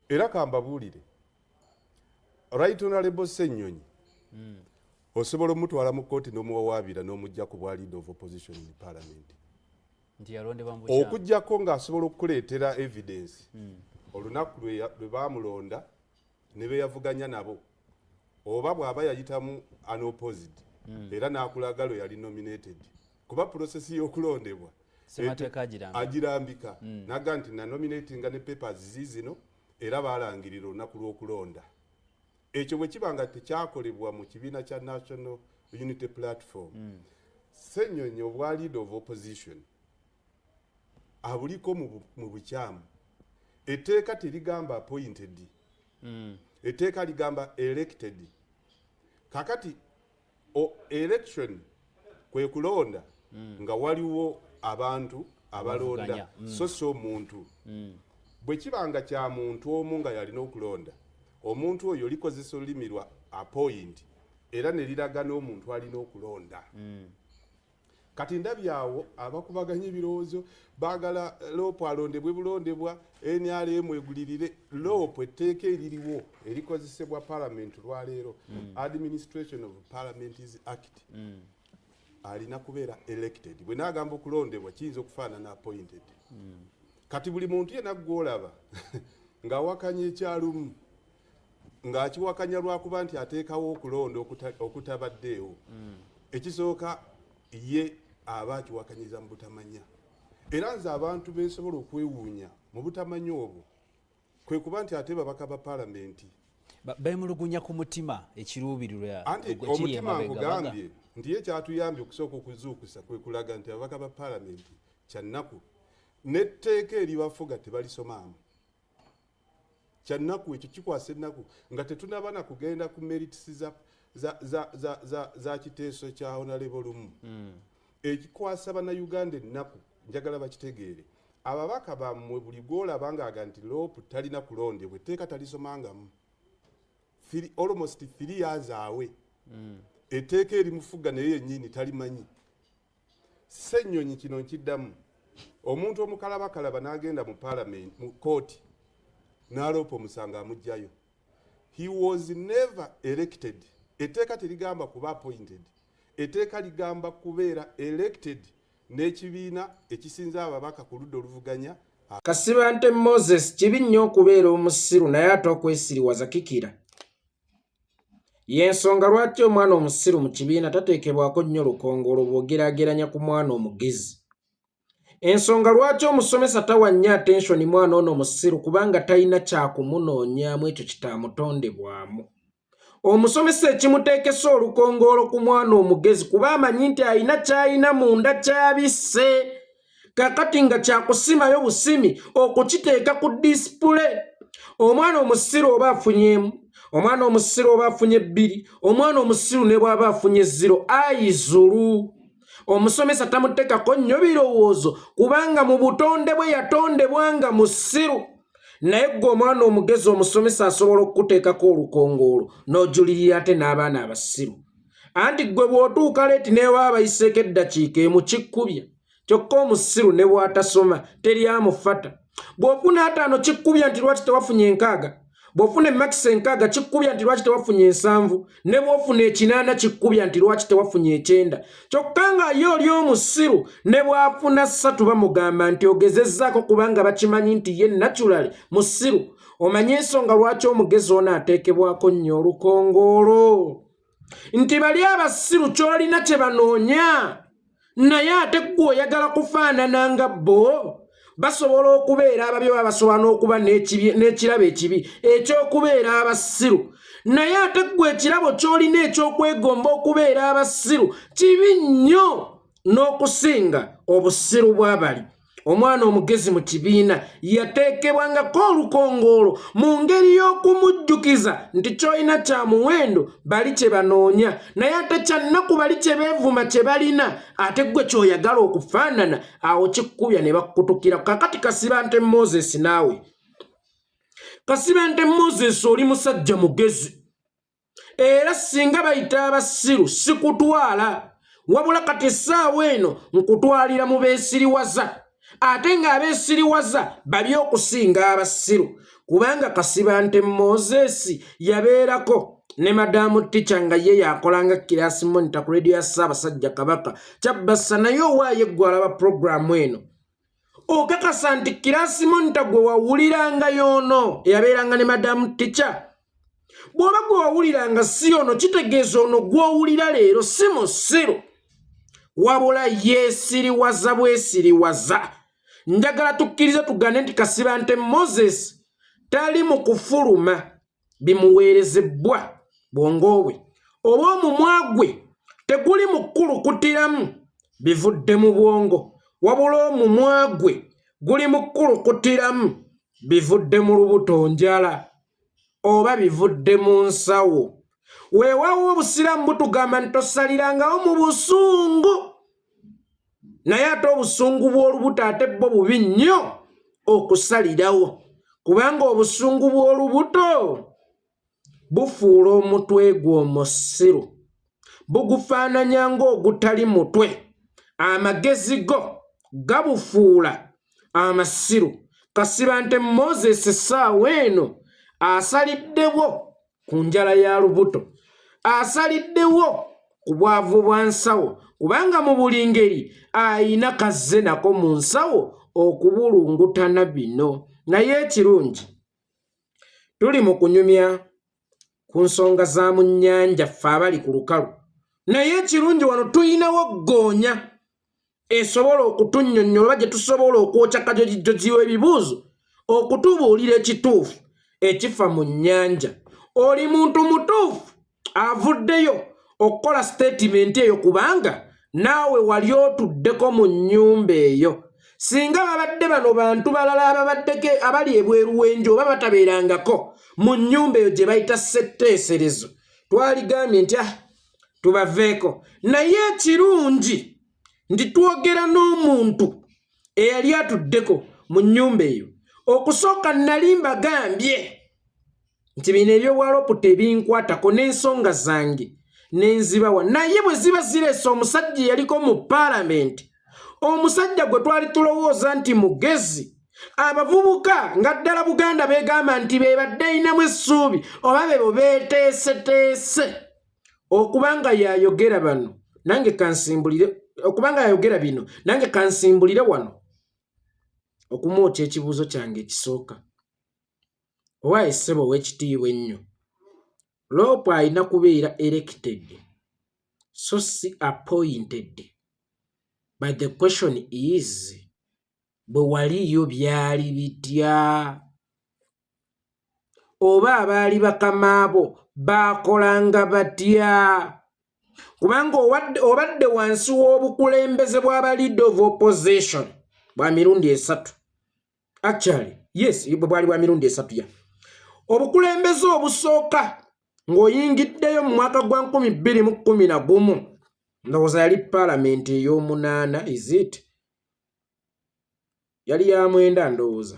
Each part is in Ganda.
era kambabuulire right honorable Ssenyonyi osobola omutwala mu kkooti n'omuwawaabira n'omujja ku bwa leader of opposition in parliament okujjako ng'asobola okukuleetera evidence olunaku lwe baamulonda ne beyavuganya nabo oba bw'aba yayitamu unopposed era n'akulaga lwe yali nominated kuba process y'okulondebwa agirambika naga nti nanominatinga ne papers zizino era balangirira olunaku lw'okulonda ekyo bwe kiba nga tekyakolebwa mu kibiina kya National Unity Platform Ssenyonyi obwa leader of opposition abuliko mu bukyamu etteeka terigamba appointed etteeka ligamba elected kakati election kwe kulonda nga waliwo abantu abalonda so omuntu bwe kibanga kya muntu omu nga yalina okulonda omuntu oyo likozesa olulimi lwa appoint era ne liraga n'omuntu alina okulonda kati ndabyawo abakubaganya ebirowoozo baagala loopo alondebwe bulondebwa NRM egulirire loopo etteeka eririwo erikozesebwa parliament lwaleero Administration of Parliaments Act alina kubeera elected bwe naagamba okulondebwa kiyinza okufaanana appointed kati buli muntu yenna gw'olaba ng'awakanya ekyalumu ng'akiwakanya lwakuba nti ateekawo okulonda okutabaddeewo ekisooka ye aba akiwakanyiza mu butamanya era nze abantu besobola okwewuunya mu butamanya obwo kwe kuba nti ate babaka ba palamenti bemulugunya ku mutima ekiruubirirwa anti omutima nkugambye nti ye kyatuyambye okusooka okuzuukusa kwe kulaga nti ababaka ba palamenti kyannaku n'etteeka eribafuga tebalisomaamu kyannaku ekyo kikwasa ennaku nga tetunaba na kugenda ku merits za kiteeso kya honorable lumu ekikwasa bannayuganda ennaku njagala bakitegeere ababaka bammwe buli gw'olaba ng'aga nti loopu talina kulondebwa etteeka talisomangamu almost 3 years awe etteeka erimufuga naye yennyini talimanyi Ssenyonyi kino nkiddamu omuntu omukalabakalaba n'agenda mu parliament mu kooti n'aloopa omusanga amugjayo he was never elected etteeka terigamba kuba appointed etteeka ligamba kubeera elected n'ekibiina ekisinza ababaka ku ludda oluvuganya Kasibante Moses kibi nnyo okubeera omusiru naye ate okwesiriwaza kikira y'ensonga lwaki omwana omusiru mu kibiina tateekebwako nnyo lukongolo bw'ogeraageranya ku mwana omugezi ensonga lwaki omusomesa tawa nnyo attention mwana ono musiru kubanga talina kyakumunoonyaamu ekyo kitaamutondebwamu omusomesa ekimuteekesa olukongolo ku mwana omugezi kuba amanyi nti alina kyalina munda kyabisse kakati nga kyakusimayo busimi okukiteeka ku display omwana omusiru oba afunyemu omwana omusiru oba afunye 2 omwana omusiru ne bw'aba afunye 0 ayizulu omusomesa tamutekako nnyo birowoozo kubanga mu butonde bwe yatondebwanga musiru naye gwe omwana omugezi omusomesa asobola okukuteekako olukongolo n'ojulirira ate n'abaana abasiru anti gwe bw'otuuka leeti neewa abayiseeko eddakiika emu kikkubya kyokka omusiru ne bw'atasoma teryamufata bw'ofuna 5 kikkubya nti lwaki tewafunye 6 bw'ofuna max 6 kikkubya nti lwaki tewafunye 7 ne bw'ofuna 8 kikkubya nti lwaki tewafunye 9 kyokka nga ye oli omusiru ne bw'afuna 3 bamugamba nti ogezezzaako kubanga bakimanyi nti ye naturally musiru omanye ensonga lwaki omugezi ono ateekebwako nnyo olukongolo nti bali abasiru ky'olina kye banoonya naye ate ggwe oyagala kufaanana nga bo basobola okubeera ababyo babasobola n'okuba n'ekirabo ekibi ekyokubeera abasiru naye ate ggwe ekirabo ky'olina ekyokwegomba okubeera abasiru kibi nnyo n'okusinga obusiru bw'abali omwana omugezi mu kibiina yateekebwangako olukongolo mu ngeri y'okumujjukiza nti ky'olina kya muwendo bali kye banoonya naye ate kyannaku bali kye beevuma kye balina ate ggwe ky'oyagala okufaanana awo kikkubya ne bakkutukira kakati Kasibante Moses naawe Kasibante Moses oli musajja mugezi era singa bayita abasiru sikutwala wabula kati essaawa eno nkutwalira mu beesiriwaza ate ng'abeesiriwaza bali okusinga abasiru kubanga Kasibante Moses yabeerako ne Madamu Teacher nga ye yakolanga kirasi monitor ku radio ya Ssaabasajja Kabaka Kyabassa naye owaaye gwe alaba programu eno okakasa nti kirasi monitor gwe wawuliranga y'ono eyabeeranga ne Madamu Teacher bw'oba gwe wawuliranga si ono kitegeeza ono gw'owulira leero si musiru wabula yeesiriwaza bwesiriwaza. Njagala tukkirize tugane nti Kasibante Moses tali mu kufuluma bimuweerezebwa bwongo bwe oba omumwa gwe teguli mukulu kutiramu bivudde mu bwongo wabula omumwa gwe guli mukulu kutiramu bivudde mu lubuto njala oba bivudde mu nsawo. Weewaawo obusiraamu butugamba nti tosalirangawo mu busungu naye ate obusungu bw'olubuto ate bwo bubi nnyo okusalirawo kubanga obusungu bw'olubuto bufuula omutwe gwo musiru bugufaananya ng'ogutali mutwe amagezi go gabufuula amasiru. Kasibante Moses essaawa eno asaliddewo ku njala ya lubuto asaliddewo ku bwavu bwa nsawo kubanga mu buli ngeri ayina kazze nako mu nsawo okubulungutana bino. Naye ekirungi tuli mu kunyumya ku nsonga za mu nnyanja ffe abali ku lukalu naye ekirungi wano tuyinawo ggoonya esobola okutunnyonnyola oba gye tusobola okwokya kajojijoji w'ebibuuzo okutubuulira ekituufu ekifa mu nnyanja. Oli muntu mutuufu avuddeyo okukola statement eyo kubanga naawe wali otuddeko mu nnyumba eyo. Singa babadde bano bantu balala ababaddeko abali ebweru w'enju oba batabeerangako mu nnyumba eyo gye bayita ssetteeserezo twaligambye nti tubaveeko. Naye ekirungi nti twogera n'omuntu eyali atuddeko mu nnyumba eyo. Okusooka nali mbagambye nti bino ebyowalopu tebinkwatako n'ensonga zange n'enzibawa naye bwe ziba zireese omusajja yaliko mu paalamenti omusajja gwe twali tulowooza nti mugezi abavubuka nga ddala Buganda beegamba nti bebadde ayinamu essuubi oba bebo beeteeseteese okubanga yayogera bano nange kansimbulire okubanga yayogera bino nange kansimbulire wano okumwokya ekibuuzo kyange ekisooka. Owaaye ssebo w'ekitiibwa ennyo Lopu alina kubeera elected so si appointed. But the question is bwe waliyo byali bitya oba abaali bakamaabo baakolanga batya kubanga obadde wansi w'obukulembeze bw'aba leader of opposition bwa mirundi esatu. Actually yes bwali bwa mirundi esatu ya obukulembeze obusooka ng'oyingiddeyo mu mwaka gwa 2011 ndowooza yali paalamenti ey'omunaana is it yali ya mwenda ndowooza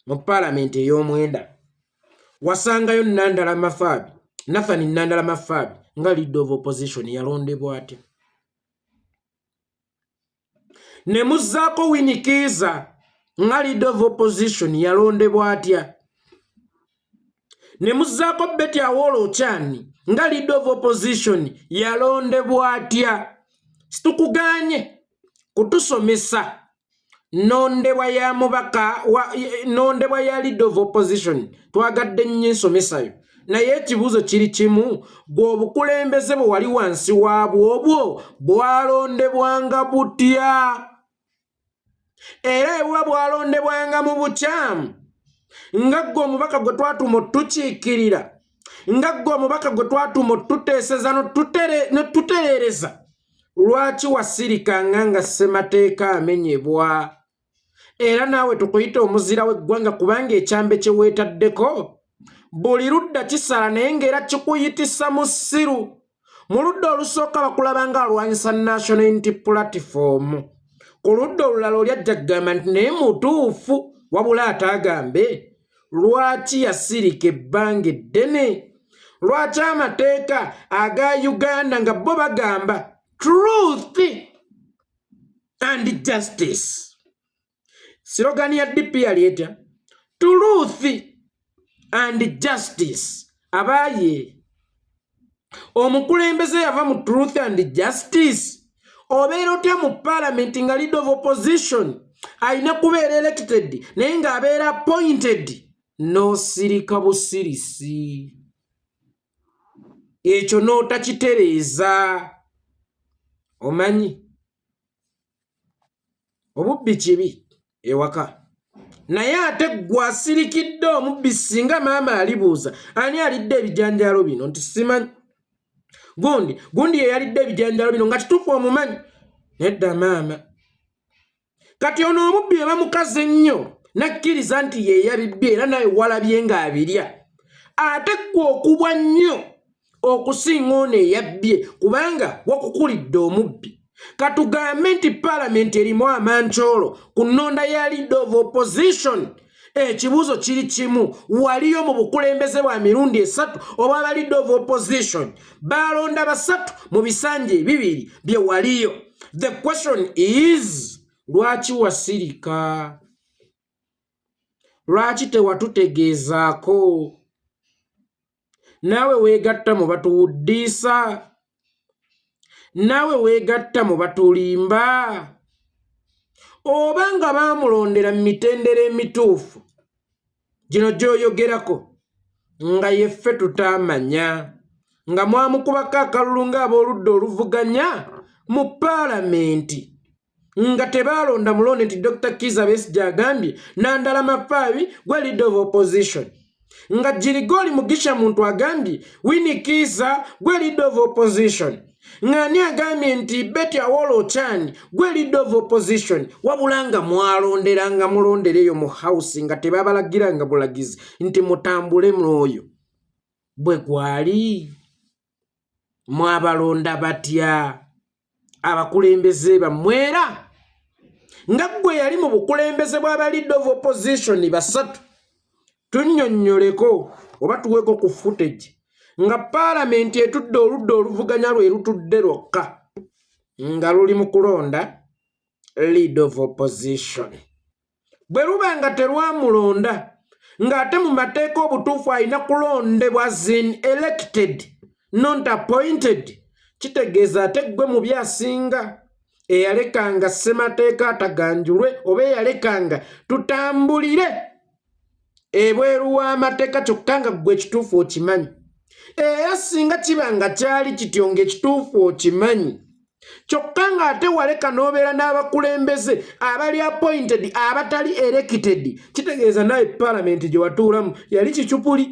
mu paalamenti ey'omwenda wasangayo Nandala Mafaabi Nathan Nandala Mafaabi nga leader of opposition yalondebwa atya ne muzzaako Winikiza nga leader of opposition yalondebwa atya ne muzzaako Betty Awolo Okyani nga leader of opposition yalondebwa atya. Situkuganye kutusomesa nondebwa ya mubaka nondebwa ya leader of opposition twagadde nnyo ensomesayo naye ekibuuzo kiri kimu bw'obukulembeze bwe wali wansi waabwo obwo bwalondebwanga butya era ebuba bwalondebwanga mu bukyamu nga gwe omubaka gwe twatuma otukiikirira nga gwe omubaka gwe twatuma otuteeseza notutereereza lwaki wasirikanga nga ssemateeka amenyebwa era naawe tukuyita omuzira w'eggwanga kubanga ekyambe kye weetaddeko buli ludda kisala naye ng'era kikuyitisa mu ssiru. Mu ludda olusooka bakulabanga alwanyisa National Unity Platform ku ludda olulala oli ajja kugamba nti naye mutuufu wabula ataagambe lwaki yasirika ebbanga eddene lwaki amateeka aga Uganda nga bo bagamba truth and justice. Sirogani ya DP yali etya truth and Justice abaye omukulembeze yava mu Truth and Justice obeera otya mu Parliament nga leader of opposition ayina kubeera elected naye ng'abeera appointed n'osirika busirisi ekyo n'otakitereeza omanyi obubbi kibi ewaka naye ate gwasirikidde omubbi singa maama alibuuza ani alidde ebijanjalo bino nti simanyi gundi ye yalidde ebijanjalo bino nga kituufu omumanyi nedda maama kati ono omubbi eba mukazi ennyo nakkiriza nti ye yabibbye era nawe walabye ng'abirya ate gwe okubwa nnyo okusinga ono eyabbye kubanga wakukulidde omubbi katugambe nti Parliament erimu amancholo ku nnonda ya leader of opposition ekibuuzo kiri kimu waliyo mu bukulembeze bwa mirundi 3 oba aba leader of opposition balonda 3 mu bisanja ebibiri bye waliyo. The question is lwaki wasirika lwaki tewatutegeezaako naawe weegatta mu batuwuddiisa naawe weegatta mu batulimba oba nga baamulondera mu mitendera emituufu gino gy'oyogerako nga yeffe tutaamanya nga mwamukubako akalulu ng'ab'oludda oluvuganya mu Paalamenti nga tebaalonda mulonde nti Dr. Kizza Besigye agambye Nandala Mafaabi gwe leader of opposition nga Jirigoli Mugisha muntu agambye Winnie Kizza gwe leader of opposition ng'ani agambye nti Betty Awolo Ochan gwe leader of opposition wabula nga mwalonderanga mulondereyo mu house nga tebabalagiranga bulagizi nti mutambule mwoyo bwe gwali mwabalonda batya abakulembeze bamwera nga gwe yali mu bukulembeze bw'aba leader of opposition 3 tunnyonnyoleko oba tuweeko ku footage nga Parliament etudde oludda oluvuganya lwe lutudde lwokka nga luli mu kulonda leader of opposition bwe luba nga terwamulonda ng'ate mu mateeka obutuufu alina kulondebwa zin elected not appointed kitegeeza ate gwe mu byasinga eyalekanga ssemateeka ataganjulwe oba eyalekanga tutambulire ebweru w'amateeka kyokka nga gwe ekituufu okimanyi era singa kiba nga kyali kityo ng'ekituufu okimanyi kyokka ng'ate waleka n'obeera n'abakulembeze abali appointed abatali elected kitegeeza naye Parliament gye watuulamu yali kicupuli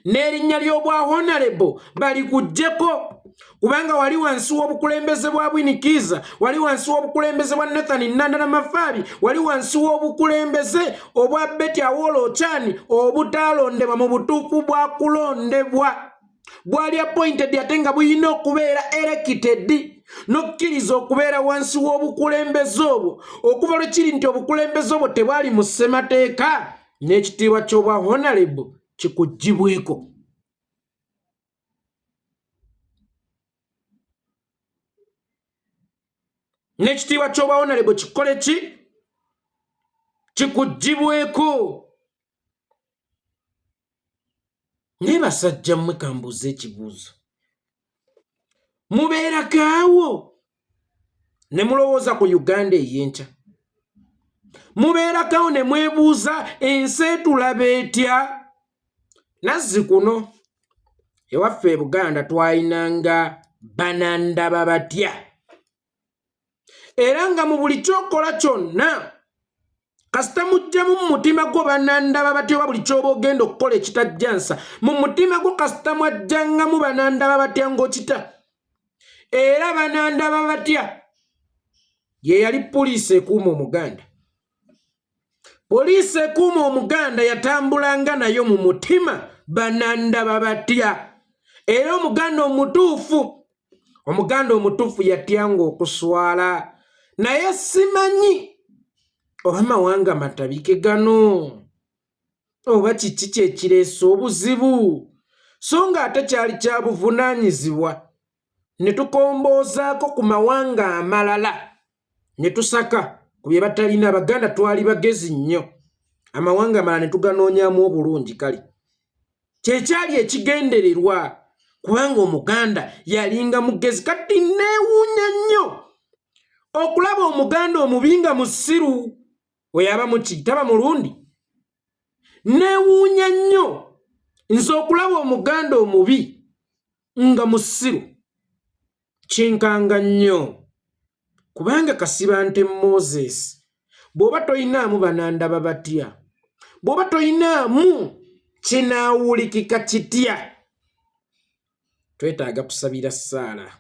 n'erinnya ly'obwa honorable bali kujjeko kubanga wali wansi w'obukulembeze bwa Winnie Kizza wali wansi w'obukulembeze bwa Nathan Nandala Mafaabi wali wansi w'obukulembeze obwa Betty Awolo Ochan obutaalondebwa mu butuufu bwa kulondebwa bwali appointed ate nga buyina okubeera elected n'okkiriza okubeera wansi w'obukulembeze obwo okuva lwe kiri nti obukulembeze obwo tebwali mu ssemateeka n'ekitiibwa ky'obwa honorable kikugibweko. N'ekitiibwa ky'obwa honorable kikole ki kikugibweko. Naye basajja mmwe kambuuza ekibuuzo mubeerako awo ne mulowooza ku Uganda ey'enkya mubeerako awo ne mwebuuza ensi etulaba etya nazzikuno ewaffe e Buganda twayinanga banandaba batya era nga mu buli kyokola kyonna kasita mujjamu mu mutima gwo banandaba batya oba buli kyoba ogenda okukola ekitajjansa mu mutima gwo kasita mwajjangamu banandaba batya ng'okita era banandaba batya ye yali poliisi ekuuma Omuganda. Poliisi ekuuma Omuganda yatambulanga nayo mu mutima banandaba batya era Omuganda omutuufu yatyanga okuswala naye simanyi oba mawanga matabike gano oba kiki kyekireese obuzibu so nga ate kyali kya buvunaanyizibwa ne tukomboozaako ku mawanga amalala ne tusaka ku bye batalina. Abaganda twali bagezi nnyo, amawanga amalala ne tuganoonyaamu obulungi. Kale kyekyali ekigendererwa, kubanga Omuganda yalinga mugezi. Kati neewuunya nnyo okulaba Omuganda omubi nga musiru, oyo aba muki taba mulundi. Neewuunya nnyo nze okulaba Omuganda omubi nga musiru, kinkanga nnyo. Kubanga Kasibante Moses bw'oba toyinaamu banandaba batya, bw'oba toyinaamu kinaawulikika kitya, twetaaga kusabira ssaala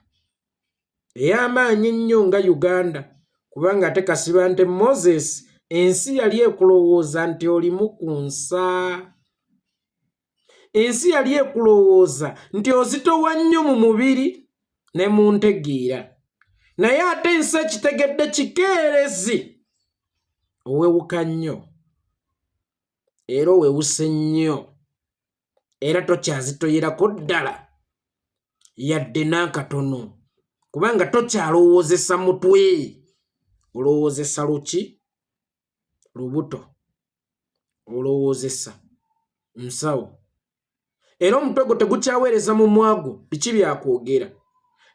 ey'amaanyi ennyo nga Uganda. Kubanga ate Kasibante Moses ensi yali ekulowooza nti olimu ku nsa, ensi yali ekulowooza nti ozitowa nnyo mu mubiri ne mu ntegeera, naye ate ensi ekitegedde kikeerezi, owewuka nnyo era owewuse nnyo, era tokyazitoyerako ddala yadde n'akatono, kubanga tokyalowoozesa mutwe, olowoozesa luki? Lubuto, olowoozesa nsawo, era omutwe gwo tegukyaweereza mumwa gwo biki byakwogera.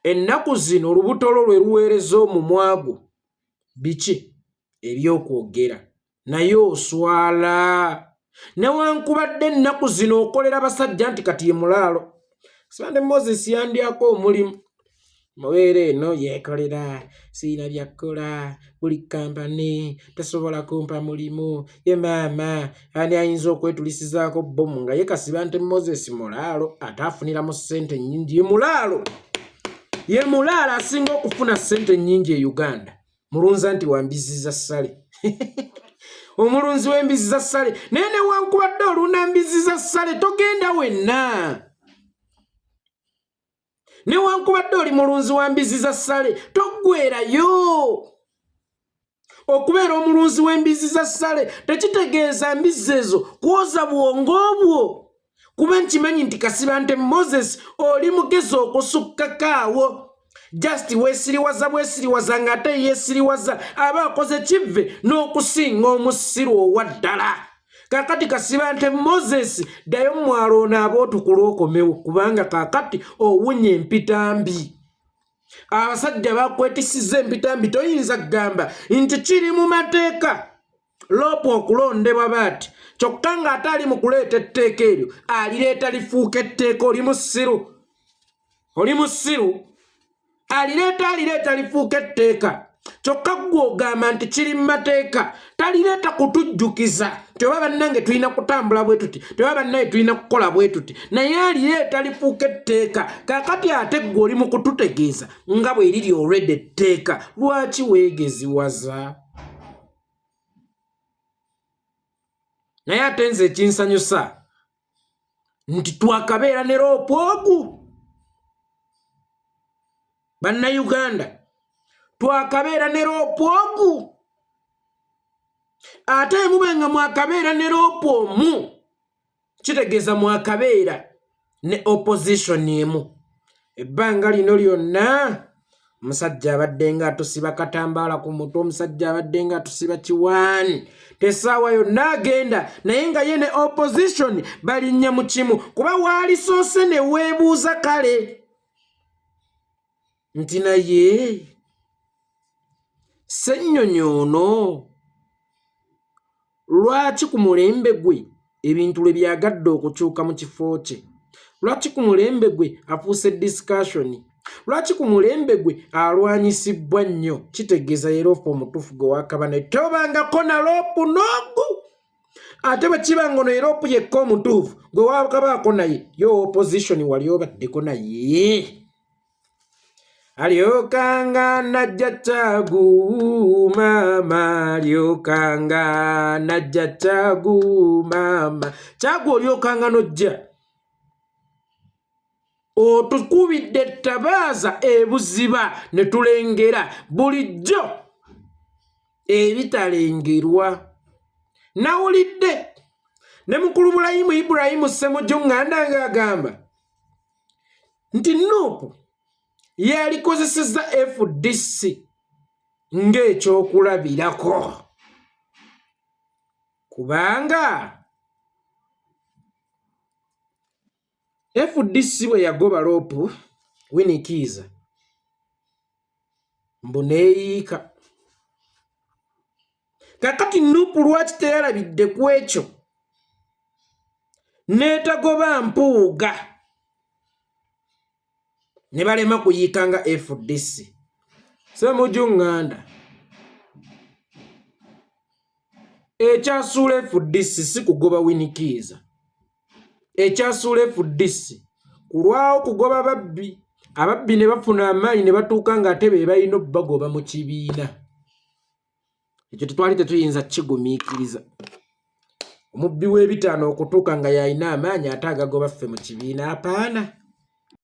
Ennaku zino olubuto lwo lwe luweereza omumwa gwo biki ebyokwogera, naye oswala. Newankubadde ennaku zino okolera abasajja nti kati ye mulaalo. Kasibante Moses yandyako omulimu, mubeera eno yeekolera, siina byakkola, buli kampani tasobola kumpa mulimu, ye maama ani ayinza okwetulisizaako bbomu, nga ye Kasibante Moses mulaalo ate afuniramu ssente nnyingi. Ye mulaalo, ye mulaalo asinga okufuna ssente nnyingi e Uganda. Mulunzi anti wambiziza ssale omulunzi w'embizi za ssale. Naye newankubadde olunda mbizi za ssale togenda wenna, newankubadde oli mulunzi wa mbizi za ssale toggwerayo. Okubeera omulunzi w'embizi za ssale tekitegeeza mbizi ezo kwoza bwongo bwo, kuba nkimanyi nti Kasibante Moses oli mugezi okusukkakaawo. Just weesiriwaza bwesiriwaza ng'ate yeesiriwaza aba akoze kivve n'okusinga omusiru owa ddala. Kaakati Kasibante Moses ddayo mu mwalo onaaba otukula okomewo, kubanga kaakati owunye empitambi. Abasajja bakwetisiza empitambi, toyinza kugamba nti kiri mu mateeka loopu okulondebwa baati, kyokka ng'ate ali mu kuleeta etteeka eryo alireeta lifuuka etteeka. Oli musiru, oli musiru, alireeta lifuuka etteeka, kyokka ggwe ogamba nti kiri mu mateeka. Talireeta kutujjukiza nti oba bannange tulina kutambula bwe tuti, oba bannange tulina kukola bwe tuti, naye alireeta lifuuka etteeka. Kaakati ate ggwe oli mu kututegeeza nga bwe liri already etteeka. Lwaki weegeziwaza? Naye ate nze ekinsanyusa nti twakabeera ne loopu ogu. Bannayuganda, twakabeera ne loopu ogu. Ate mube nga mwakabeera ne loopu omu, kitegeeza mwakabeera ne opposition emu. Ebbanga lino lyonna omusajja abadde nga atusiba katambaala ku mutwe, omusajja abadde nga atusiba kiwaani, tesaawa yonna agenda, naye nga ye ne opposition balinnya mu kimu. Kuba waalisoose ne weebuuza kale nti naye Ssennyonyi ono lwaki ku mulembe gwe ebintu lwe byagadde okukyuka mu kifo kye? Lwaki ku mulembe gwe afuuse discussion? Lwaki ku mulembe gwe alwanyisibwa nnyo? Kitegeeza ye loopu omutuufu gwe wakabana tobangako na loopu n'ogu. Ate bwe kiba ngono ye loopu yekka omutuufu gwe wakabaako naye, yo opposition wali obaddeko naye. Alyokanga najja Kyagu mama, alyokanga najja Kyagu mama. Kyagu olyokanga nojja otukubidde ettabaaza ebuziba ne tulengera bulijjo ebitalengerwa. Nawulidde ne mukulu Bulayimu Ibrahimu Ssemujju Nganda ng'agamba nti Nuupu yalikozesezza FDC ng'ekyokulabirako kubanga FDC bwe yagoba loopu Winnie mbu neeyiika. Kakati Nuupu lwaki teyalabidde ku ekyo n'etagoba Mpuuga ne balema kuyiika nga FDC? Ssemujjuŋŋanda ekyasuula FDC si kugoba Winnie ekyasuula FDC kulwawo kugoba ababbi ne bafuna amaanyi ne batuuka ng'ate be balina obbagoba mu kibiina. Ekyo tetwali tetuyinza kigumiikiriza. Omubbi w'ebitaano okutuuka nga yalina amaanyi ate agagoba ffe mu kibiina? Apaana.